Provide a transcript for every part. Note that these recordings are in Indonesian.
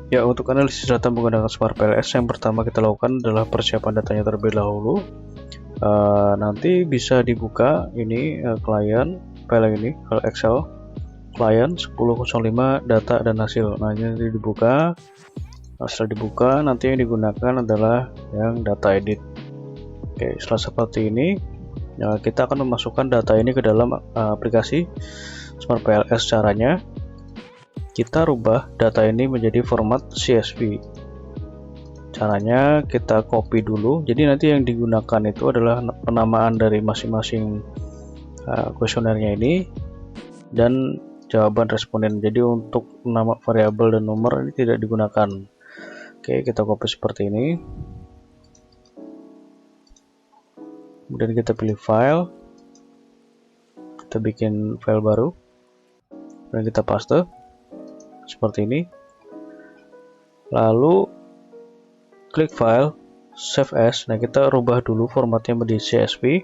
Ya, untuk analisis data menggunakan Smart PLS, yang pertama kita lakukan adalah persiapan datanya terlebih dahulu. Nanti bisa dibuka ini klien file ini, file Excel klien 1005 data dan hasil. Nah, ini nanti dibuka. Setelah dibuka, nanti yang digunakan adalah yang data edit. Oke, setelah seperti ini, kita akan memasukkan data ini ke dalam aplikasi Smart PLS. Caranya, kita rubah data ini menjadi format CSV. Caranya kita copy dulu. Jadi nanti yang digunakan itu adalah penamaan dari masing-masing kuesionernya ini dan jawaban responden. Jadi untuk nama variabel dan nomor ini tidak digunakan. Oke, kita copy seperti ini. Kemudian kita pilih file. Kita bikin file baru. Dan kita paste seperti ini. Lalu klik file, save as. Nah, kita rubah dulu formatnya menjadi CSV.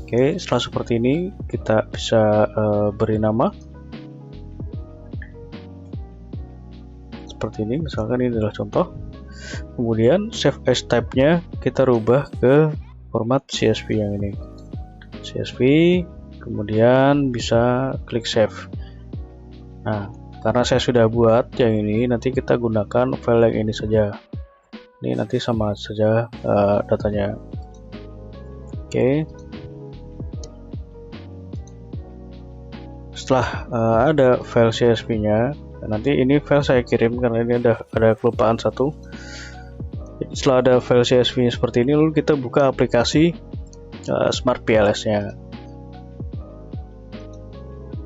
Oke, setelah seperti ini kita bisa beri nama seperti ini, misalkan ini adalah contoh. Kemudian save as type-nya kita rubah ke format CSV yang ini, CSV. Kemudian bisa klik save. Nah, karena saya sudah buat yang ini, nanti kita gunakan file yang ini saja. Ini nanti sama saja datanya. Oke. Setelah ada file CSV-nya, nanti ini file saya kirim karena ini ada kelupaan satu. Setelah ada file CSV-nya seperti ini, lalu kita buka aplikasi Smart PLS-nya.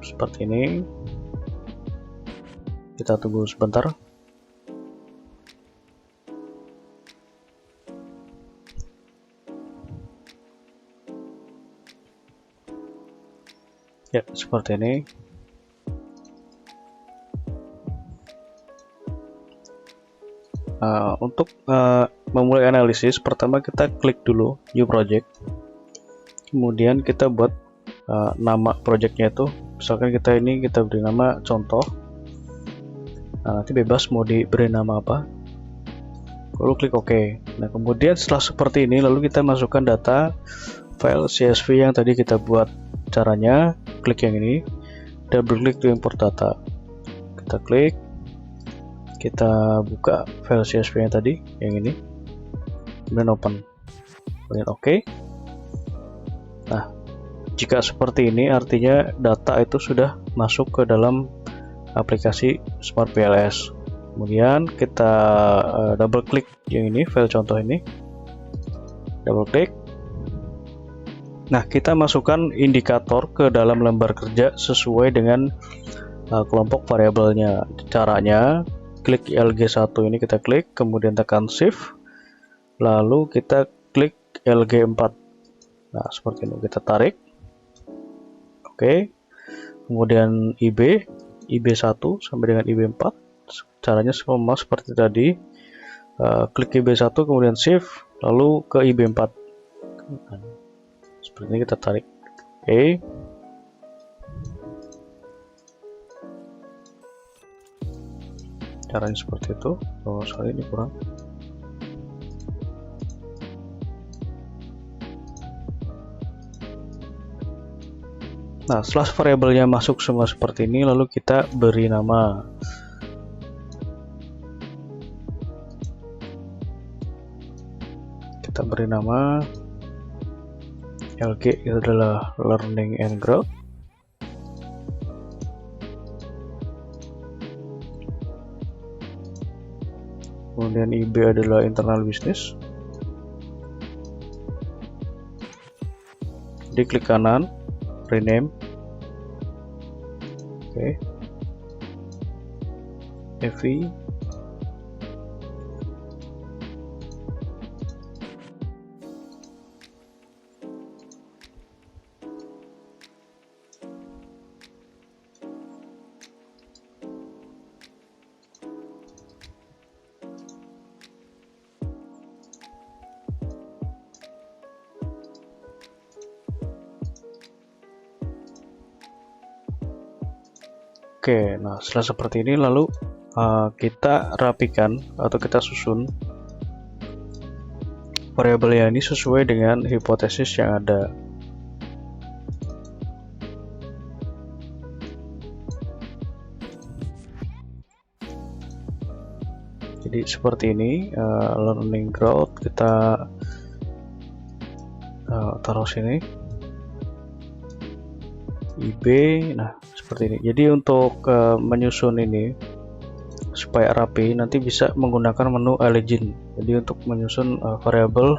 Seperti ini. Kita tunggu sebentar. Ya, seperti ini. Untuk memulai analisis, pertama kita klik dulu New Project. Kemudian kita buat nama projectnya itu, misalkan kita beri nama contoh. Nah, nanti bebas mau diberi nama apa. Lalu klik OK. Nah, kemudian setelah seperti ini, lalu kita masukkan data file CSV yang tadi kita buat. Caranya, klik yang ini, double klik to import data. Kita klik, kita buka file CSV yang tadi, yang ini, kemudian open, kemudian OK. Nah, jika seperti ini, artinya data itu sudah masuk ke dalam aplikasi Smart PLS. Kemudian kita double klik yang ini, file contoh ini, double klik. Nah, kita masukkan indikator ke dalam lembar kerja sesuai dengan kelompok variabelnya. Caranya, klik LG1 ini, kita klik, kemudian tekan Shift, lalu kita klik LG4. Nah, seperti ini, kita tarik. Oke. Kemudian IB1 sampai dengan IB4. Caranya sama seperti tadi. Klik IB1, kemudian Shift, lalu ke IB4. Seperti ini, kita tarik. Oke. Caranya seperti itu. Oh, sorry, ini kurang. Nah, setelah variabelnya masuk semua seperti ini, lalu kita beri nama. Kita beri nama LG, itu adalah Learning and Growth. Kemudian IB adalah Internal Business. Di klik kanan, rename. Oke. FI. Oke, nah setelah seperti ini lalu kita rapikan atau kita susun variabelnya ini sesuai dengan hipotesis yang ada. Jadi seperti ini, learning growth kita taruh sini, IB. Nah seperti ini. Jadi untuk menyusun ini supaya rapi, nanti bisa menggunakan menu Legend. Jadi untuk menyusun variabel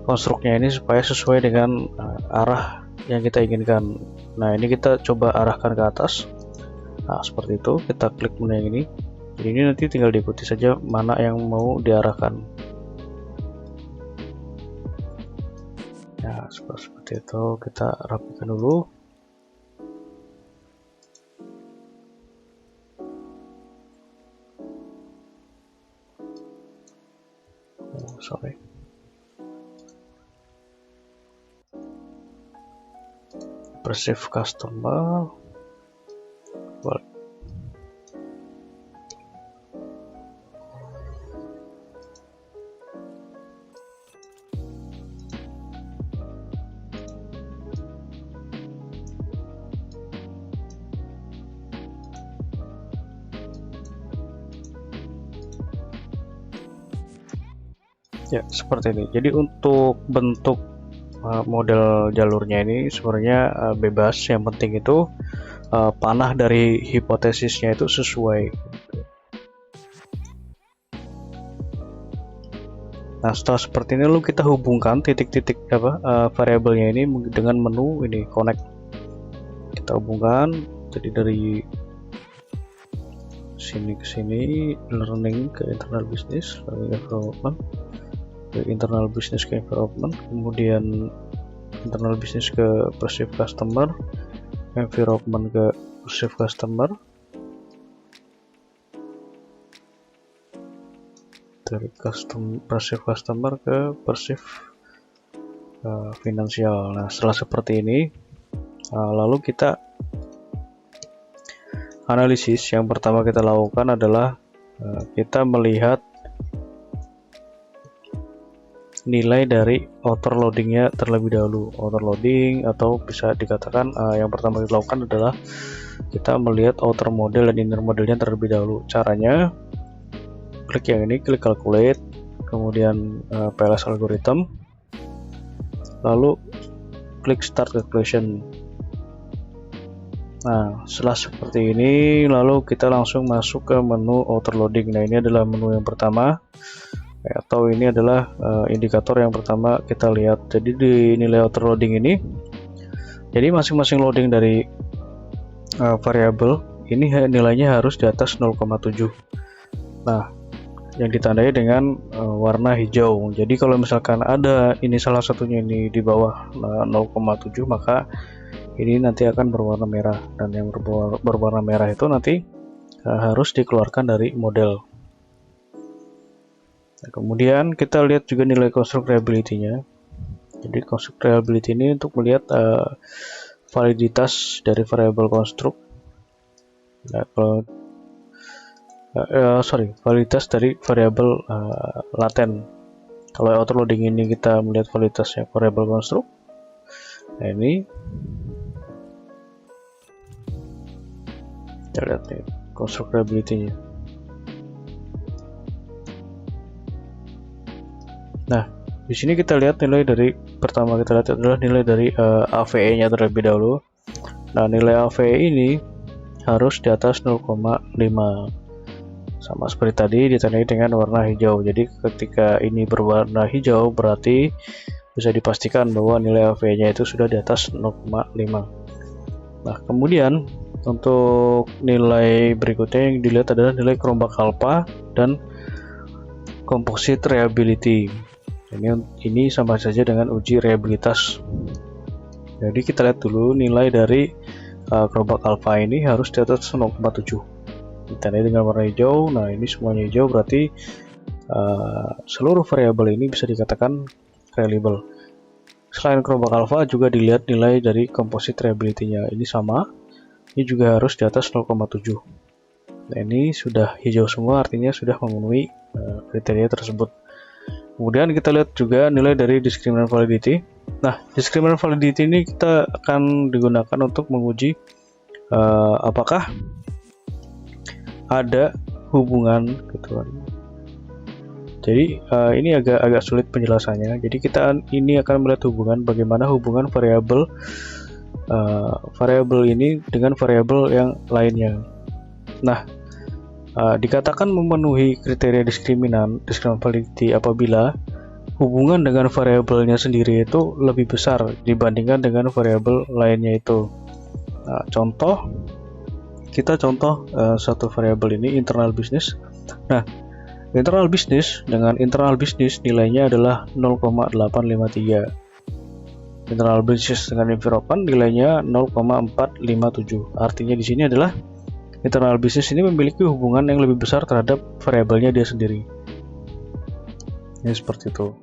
konstruknya ini supaya sesuai dengan arah yang kita inginkan. Nah ini kita coba arahkan ke atas. Nah seperti itu, kita klik menu yang ini. Jadi ini nanti tinggal diikuti saja mana yang mau diarahkan. Ya seperti itu, kita rapikan dulu. Sorry. Perceive customer. Well. Ya seperti ini. Jadi untuk bentuk model jalurnya ini sebenarnya bebas. Yang penting itu panah dari hipotesisnya itu sesuai. Nah setelah seperti ini lalu kita hubungkan titik-titik variabelnya ini dengan menu ini connect. Kita hubungkan. Jadi dari sini ke sini, learning ke internal business, learning development ke internal business ke environment, kemudian internal business ke perceive customer, environment ke perceive customer, dari perceive customer ke perceive finansial. Nah setelah seperti ini lalu kita analisis. Yang pertama kita lakukan adalah kita melihat nilai dari outer loadingnya terlebih dahulu. Outer loading atau bisa dikatakan yang pertama kita lakukan adalah kita melihat outer model dan inner modelnya terlebih dahulu. Caranya klik yang ini, klik calculate, kemudian PLS algorithm, lalu klik start calculation. Nah setelah seperti ini lalu kita langsung masuk ke menu outer loading. Nah ini adalah menu yang pertama, atau ini adalah indikator yang pertama kita lihat. Jadi di nilai outer loading ini, jadi masing-masing loading dari variabel ini nilainya harus di atas 0,7. Nah yang ditandai dengan warna hijau. Jadi kalau misalkan ada ini salah satunya ini di bawah 0,7, maka ini nanti akan berwarna merah, dan yang berwarna merah itu nanti harus dikeluarkan dari model. Nah, kemudian kita lihat juga nilai construct reliability-nya. Jadi construct reliability ini untuk melihat validitas dari variabel construct. Nah, validitas dari variabel laten. Kalau outer loading ini kita melihat validitasnya variabel construct. Nah ini kita lihat nih construct reliability-nya. Nah, di sini kita lihat nilai dari pertama kita lihat adalah nilai dari AVE-nya terlebih dahulu. Nah, nilai AVE ini harus di atas 0,5. Sama seperti tadi ditandai dengan warna hijau. Jadi ketika ini berwarna hijau berarti bisa dipastikan bahwa nilai AVE-nya itu sudah di atas 0,5. Nah, kemudian untuk nilai berikutnya yang dilihat adalah nilai kerombak alpha dan composite reliability. Ini sama saja dengan uji reliabilitas. Jadi kita lihat dulu nilai dari kerombak alpha ini harus di atas 0,7. Ditandai dengan warna hijau. Nah ini semuanya hijau berarti seluruh variabel ini bisa dikatakan reliable. Selain kerombak alpha juga dilihat nilai dari composite reliability-nya. Ini sama ini juga harus di atas 0,7. Nah, ini sudah hijau semua, artinya sudah memenuhi kriteria tersebut. Kemudian kita lihat juga nilai dari discriminant validity. Nah, discriminant validity ini kita akan digunakan untuk menguji apakah ada hubungan gitu kan. Jadi ini agak sulit penjelasannya. Jadi kita ini akan melihat hubungan, bagaimana hubungan variabel ini dengan variabel yang lainnya. Nah, dikatakan memenuhi kriteria discriminant validity apabila hubungan dengan variabelnya sendiri itu lebih besar dibandingkan dengan variabel lainnya itu. Nah, kita contoh satu variabel ini internal business. Nah, internal business dengan internal business nilainya adalah 0,853. Internal business dengan environment nilainya 0,457. Artinya di sini adalah internal business ini memiliki hubungan yang lebih besar terhadap variabelnya dia sendiri. Ini seperti itu.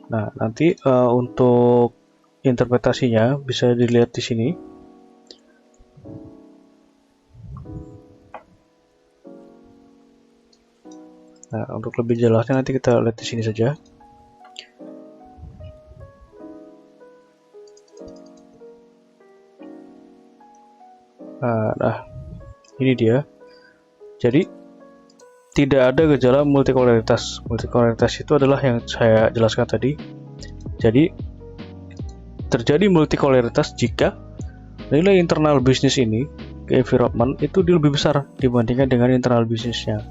Nah, nanti untuk interpretasinya bisa dilihat di sini. Nah, untuk lebih jelasnya nanti kita lihat di sini saja. Nah, ini dia. Jadi tidak ada gejala multikolaritas. Multikolaritas itu adalah yang saya jelaskan tadi. Jadi terjadi multikolaritas jika nilai internal bisnis ini ke environment itu lebih besar dibandingkan dengan internal bisnisnya.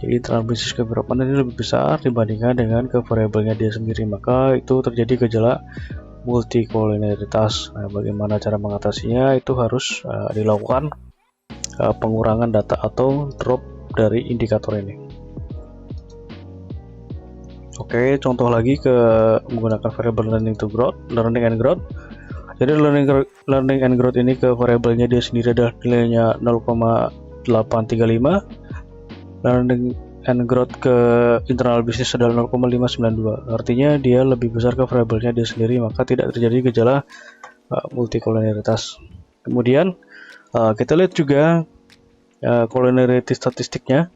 Jadi internal bisnis ke environment ini lebih besar dibandingkan dengan ke variabelnya dia sendiri, maka itu terjadi gejala multikolaritas. Nah, bagaimana cara mengatasinya? Itu harus dilakukan pengurangan data atau drop dari indikator ini. Oke, contoh lagi ke menggunakan variabel learning and growth. Jadi learning and growth ini ke variabelnya dia sendiri adalah nilainya 0,835. Learning and growth ke internal business adalah 0,592. Artinya dia lebih besar ke variabelnya dia sendiri, maka tidak terjadi gejala multikolaritas. Kemudian kita lihat juga collinearity statistiknya.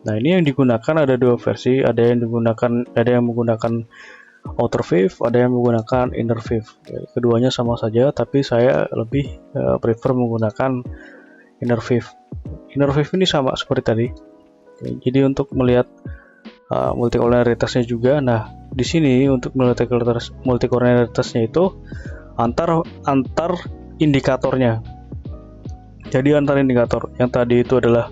Nah, ini yang digunakan ada dua versi, ada yang menggunakan outer wave, ada yang menggunakan inner wave. Keduanya sama saja, tapi saya lebih prefer menggunakan inner wave. Inner wave ini sama seperti tadi. Jadi untuk melihat multikolaritasnya juga. Nah, di sini untuk melihat multikolaritasnya itu antar indikatornya. Jadi antar indikator yang tadi itu adalah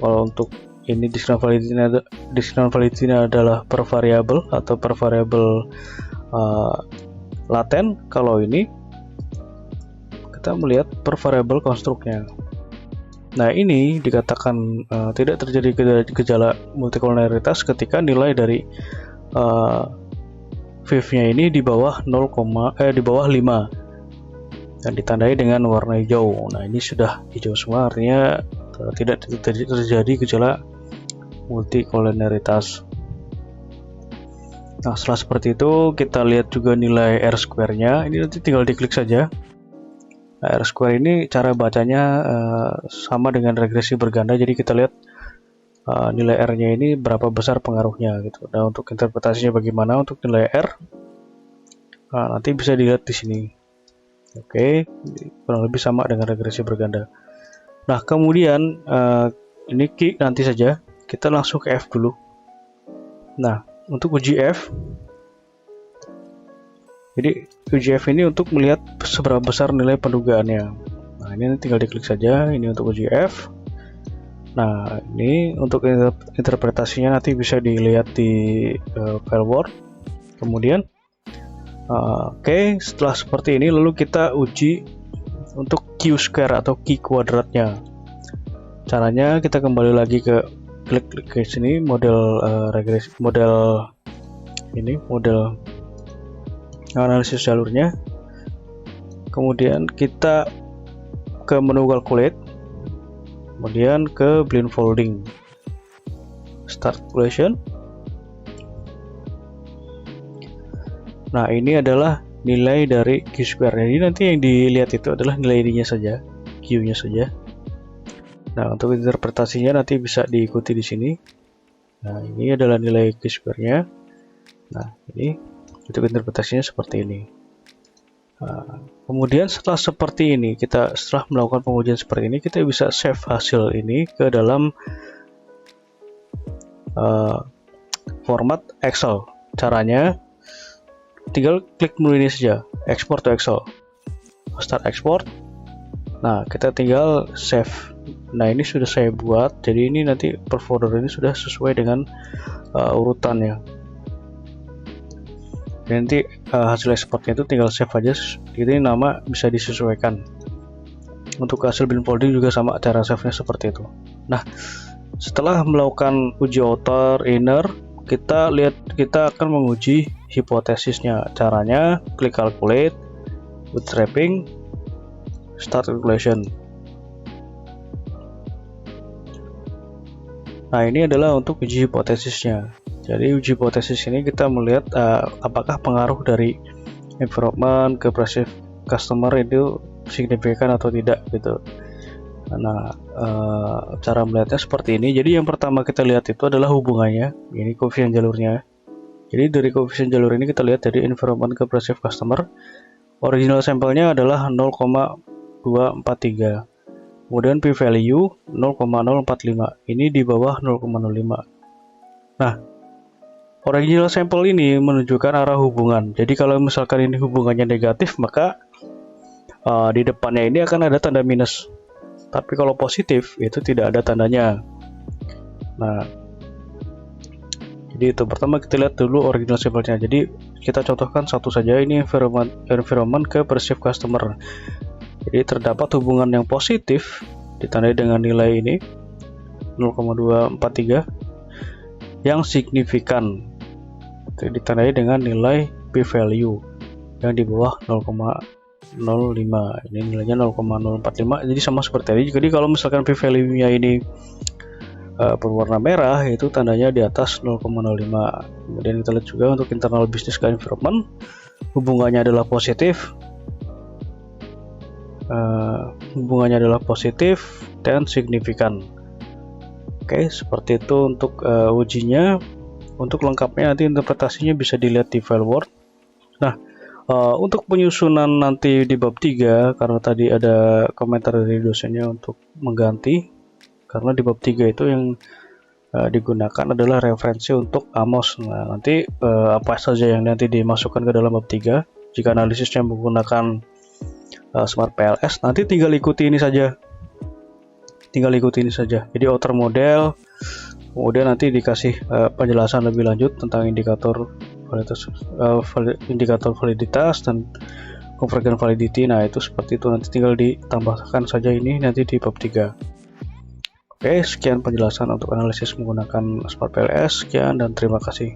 kalau untuk ini discriminant validity adalah per variabel atau per variabel laten. Kalau ini kita melihat per variabel konstruknya. Nah, ini dikatakan tidak terjadi gejala multikolaritas ketika nilai dari wave-nya ini di bawah 5 dan ditandai dengan warna hijau. Nah, ini sudah hijau semua, artinya tidak terjadi gejala multikolaritas. Nah, setelah seperti itu kita lihat juga nilai R square-nya. Ini nanti tinggal diklik saja. Nah, R square ini cara bacanya sama dengan regresi berganda. Jadi kita lihat nilai R-nya ini berapa besar pengaruhnya gitu. Nah, untuk interpretasinya bagaimana untuk nilai R? Nah, nanti bisa dilihat di sini. Oke, kurang lebih sama dengan regresi berganda. Nah, kemudian ini nanti saja. Kita langsung ke F dulu. Nah, untuk uji F, jadi uji F ini untuk melihat seberapa besar nilai pendugaannya. Nah, ini tinggal diklik saja. Ini untuk uji F. Nah, ini untuk interpretasinya nanti bisa dilihat di file Word. Kemudian, oke, setelah seperti ini lalu kita uji untuk Q square atau Q kuadratnya. Caranya kita kembali lagi klik ke sini model regresi, model analisis jalurnya. Kemudian kita ke menu calculate, kemudian ke blindfolding, start calculation. Nah, ini adalah nilai dari Q-square. Jadi nanti yang dilihat itu adalah nilai ininya saja, Q-nya saja. Nah, untuk interpretasinya nanti bisa diikuti di sini. Nah, ini adalah nilai Q-square-nya. Nah, ini untuk interpretasinya seperti ini. Nah, kemudian setelah seperti ini, setelah melakukan pengujian seperti ini, kita bisa save hasil ini ke dalam format Excel. Caranya tinggal klik menu ini saja, export to Excel, start export. Nah, kita tinggal save. Nah, ini sudah saya buat, jadi ini nanti per folder ini sudah sesuai dengan urutannya. Dan nanti hasil ekspornya itu tinggal save aja, jadi nama bisa disesuaikan. Untuk hasil bin folding juga sama, cara save-nya seperti itu. Nah, setelah melakukan uji outer inner, kita akan menguji hipotesisnya. Caranya klik calculate, bootstrapping, start calculation. Nah, ini adalah untuk uji hipotesisnya. Jadi uji hipotesis ini kita melihat apakah pengaruh dari environment ke passive customer itu signifikan atau tidak gitu. Nah, cara melihatnya seperti ini. Jadi yang pertama kita lihat itu adalah hubungannya. Ini koefisien jalurnya. Jadi dari koefisien jalur ini kita lihat dari environment ke passive customer. Original sampelnya adalah 0,243. Kemudian p-value 0,045. Ini di bawah 0,05. Nah, original sampel ini menunjukkan arah hubungan. Jadi kalau misalkan ini hubungannya negatif, maka di depannya ini akan ada tanda minus. Tapi kalau positif itu tidak ada tandanya. Nah, jadi itu pertama kita lihat dulu original sampelnya. Jadi kita contohkan satu saja, ini environment ke perceived customer. Jadi terdapat hubungan yang positif ditandai dengan nilai ini 0,243 yang signifikan. Itu ditandai dengan nilai p-value yang di bawah 0,05. Ini nilainya 0,045, jadi sama seperti tadi. Jadi kalau misalkan p-value-nya ini berwarna merah, itu tandanya di atas 0,05. Kemudian kita lihat juga untuk internal business ke environment, hubungannya adalah positif. Dan signifikan. Oke, seperti itu untuk ujinya. Untuk lengkapnya nanti interpretasinya bisa dilihat di file Word. Nah, untuk penyusunan nanti di bab 3, karena tadi ada komentar dari dosennya untuk mengganti, karena di bab 3 itu yang digunakan adalah referensi untuk Amos. Nah, nanti apa saja yang nanti dimasukkan ke dalam bab 3, jika analisisnya menggunakan Smart PLS, nanti tinggal ikuti ini saja. Jadi outer model, kemudian nanti dikasih penjelasan lebih lanjut tentang indikator validitas dan convergent validity. Nah, itu seperti itu, nanti tinggal ditambahkan saja ini nanti di bab 3. Oke, sekian penjelasan untuk analisis menggunakan Smart PLS. Sekian dan terima kasih.